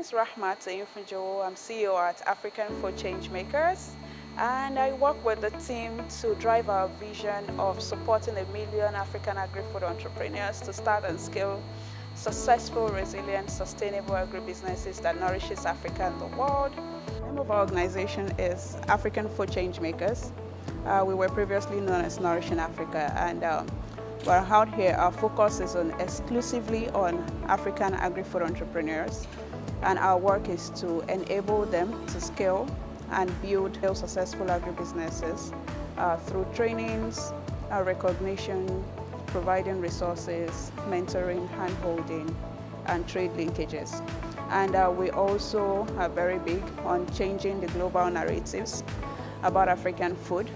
is Rahmat Ayufunjo. I'm CEO at African Food Changemakers, and I work with the team to drive our vision of supporting 1 million African agri-food entrepreneurs to start and scale successful, resilient, sustainable agribusinesses that nourishes Africa and the world. The name of our organization is African Food Changemakers. We were previously known as Nourishing Africa, and we're out here. Our focus is exclusively on African agri-food entrepreneurs, and our work is to enable them to scale and build successful agribusinesses through trainings, recognition, providing resources, mentoring, hand-holding, and trade linkages. And we also are very big on changing the global narratives about African food.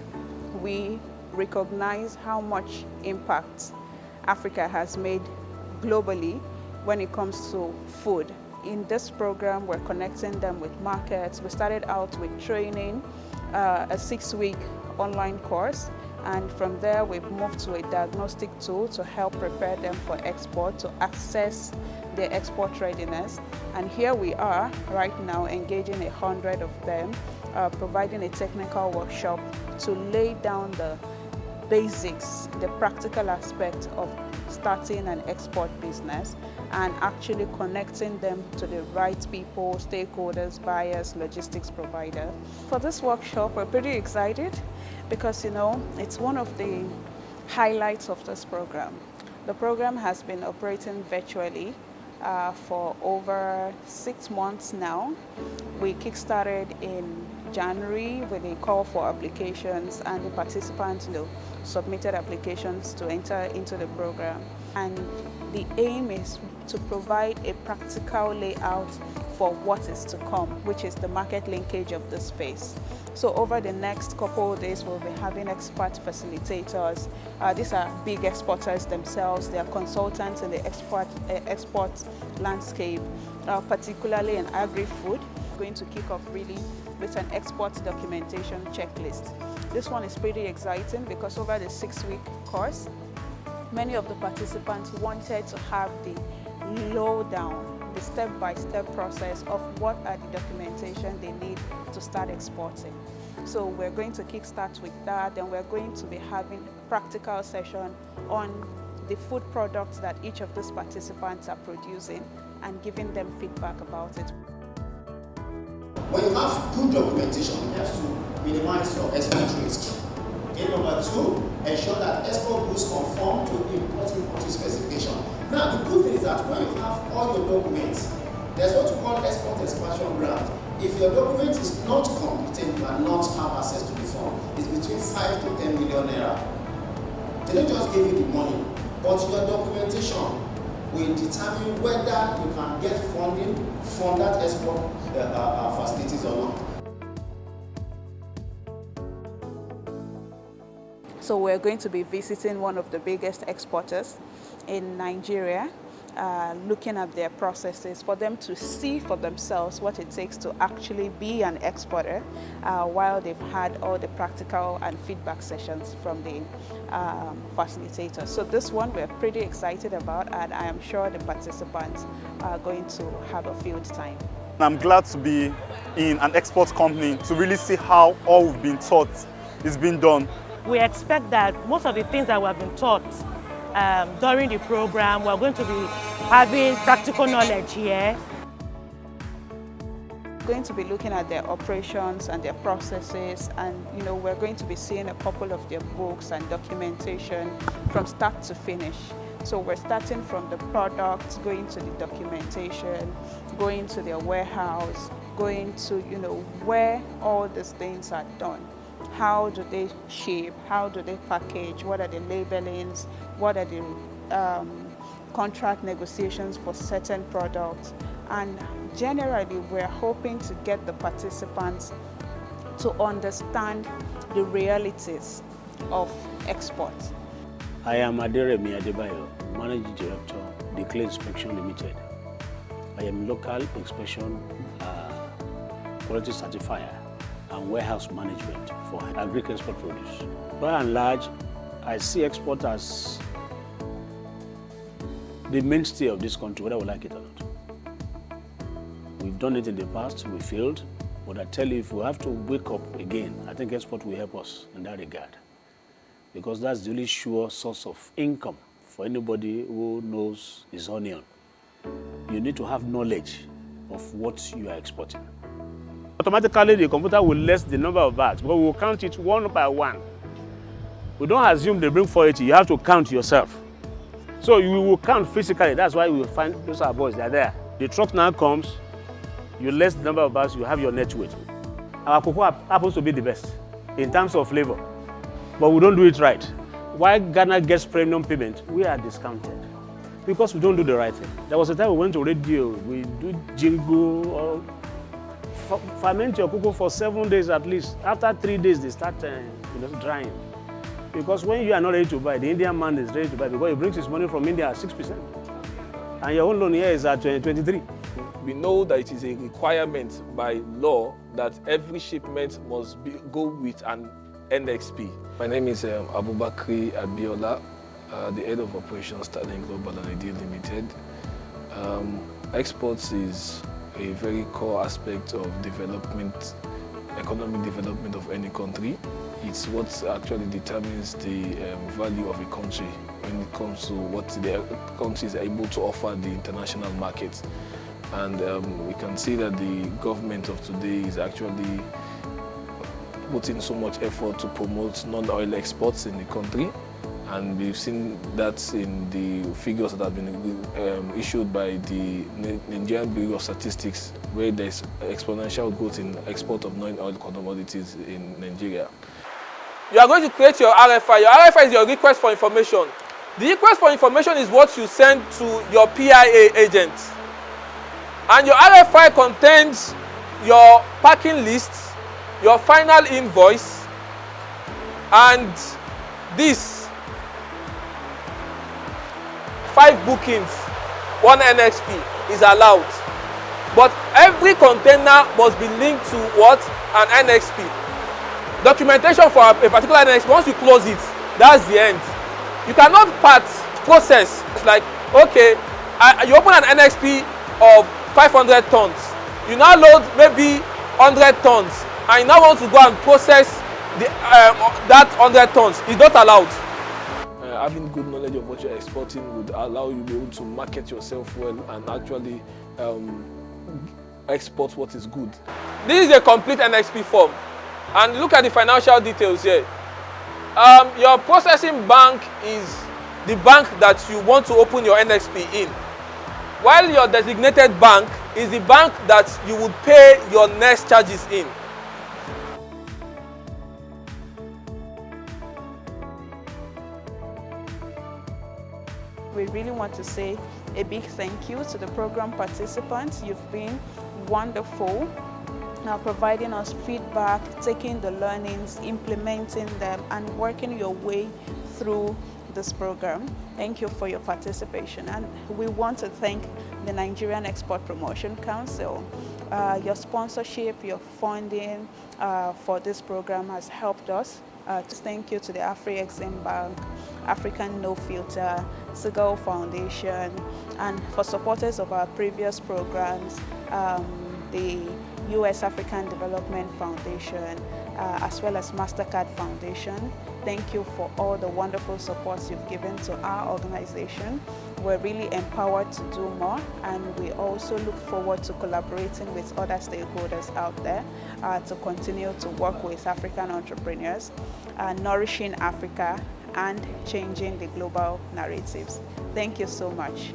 We recognize how much impact Africa has made globally when it comes to food. In this program, we're connecting them with markets. We started out with training, a 6-week online course, and from there we've moved to a diagnostic tool to help prepare them for export, to assess their export readiness. And here we are right now engaging 100 of them, providing a technical workshop to lay down the basics, the practical aspect of starting an export business and actually connecting them to the right people, stakeholders, buyers, logistics provider. For this workshop, we're pretty excited because, it's one of the highlights of this program. The program has been operating virtually for over 6 months now. We kickstarted in January with a call for applications, and the participants submitted applications to enter into the program. And the aim is to provide a practical layout for what is to come, which is the market linkage of this phase. So over the next couple of days, we'll be having expert facilitators. These are big exporters themselves. They are consultants in the export landscape, particularly in agri-food. Going to kick off really with an export documentation checklist. This one is pretty exciting because over the 6-week course, many of the participants wanted to have the lowdown, the step-by-step process of what are the documentation they need to start exporting. So we're going to kickstart with that, and we're going to be having a practical session on the food products that each of these participants are producing and giving them feedback about it. When you have good documentation, you have to minimize your export risk. Okay, number 2, ensure that export goods conform to importing country specification. Now, the good thing is that when you have all your documents, there's what you call export expansion grant. If your document is not complete, you cannot have access to the fund. It's between 5 to 10 million naira. They don't just give you the money, but your documentation will determine whether you can get funding from that export facilities or not. So we're going to be visiting one of the biggest exporters in Nigeria, looking at their processes for them to see for themselves what it takes to actually be an exporter while they've had all the practical and feedback sessions from the facilitators. So this one we're pretty excited about, and I am sure the participants are going to have a field time. I'm glad to be in an export company to really see how all we've been taught is being done. We expect that most of the things that we have been taught during the program, we're going to be having practical knowledge here. We're going to be looking at their operations and their processes, and we're going to be seeing a couple of their books and documentation from start to finish. So we're starting from the products, going to the documentation, going to their warehouse, going to where all these things are done. How do they ship? How do they package? What are the labelings? What are the contract negotiations for certain products? And generally, we're hoping to get the participants to understand the realities of export. I am Aderemi Adebayo, Managing Director, Declare Inspection Limited. I am local inspection quality certifier and warehouse management for agri-export produce. By and large, I see export as the mainstay of this country, whether we like it or not. We've done it in the past, we failed. But I tell you, if we have to wake up again, I think export will help us in that regard. Because that's the only sure source of income for anybody who knows his onion. You need to have knowledge of what you are exporting. Automatically, the computer will list the number of bags, but we will count it one by one. We don't assume they bring 480, you have to count yourself. So you will count physically, that's why we will find those are boys, they're there. The truck now comes, you list the number of bags, you have your net weight. Our cocoa happens to be the best in terms of flavor, but we don't do it right. Why Ghana gets premium payment, we are discounted because we don't do the right thing. There was a time we went to radio, we do jingle, or ferment your cocoa for 7 days at least. After 3 days, they start drying. Because when you are not ready to buy, the Indian man is ready to buy because he brings his money from India at 6%. And your own loan here is at 23. We know that it is a requirement by law that every shipment must go with an NXP. My name is Abubakri Abiola, the head of operations Starling Global and Idea Limited. Exports is a very core aspect of development, economic development of any country. It's what actually determines the value of a country when it comes to what the country is able to offer the international market. And we can see that the government of today is actually putting so much effort to promote non-oil exports in the country. And we've seen that in the figures that have been issued by the Nigerian Bureau of Statistics, where there's exponential growth in export of non-oil commodities in Nigeria. You are going to create your RFI. Your RFI is your request for information. The request for information is what you send to your PIA agent. And your RFI contains your packing list, your final invoice, and this 5 bookings, 1 NXP is allowed. But every container must be linked to what? An NXP. Documentation for a particular NXP, once you close it, that's the end. You cannot process. It's like, okay, you open an NXP of 500 tons. You now load maybe 100 tons, and you now want to go and process that 100 tons. It's not allowed. Having good knowledge of what you're exporting would allow you to be able to market yourself well and actually export what is good. This is a complete NXP form. And look at the financial details here. Your processing bank is the bank that you want to open your NXP in. While your designated bank is the bank that you would pay your next charges in. We really want to say a big thank you to the program participants. You've been wonderful. Now providing us feedback, taking the learnings, implementing them, and working your way through this program. Thank you for your participation. And we want to thank the Nigerian Export Promotion Council. Your sponsorship, your funding for this program has helped us. Thank you to the Afri-Exim Bank, African No Filter, Segal Foundation, and for supporters of our previous programs, the US African Development Foundation, as well as MasterCard Foundation. Thank you for all the wonderful supports you've given to our organization. We're really empowered to do more, and we also look forward to collaborating with other stakeholders out there to continue to work with African entrepreneurs, nourishing Africa and changing the global narratives. Thank you so much.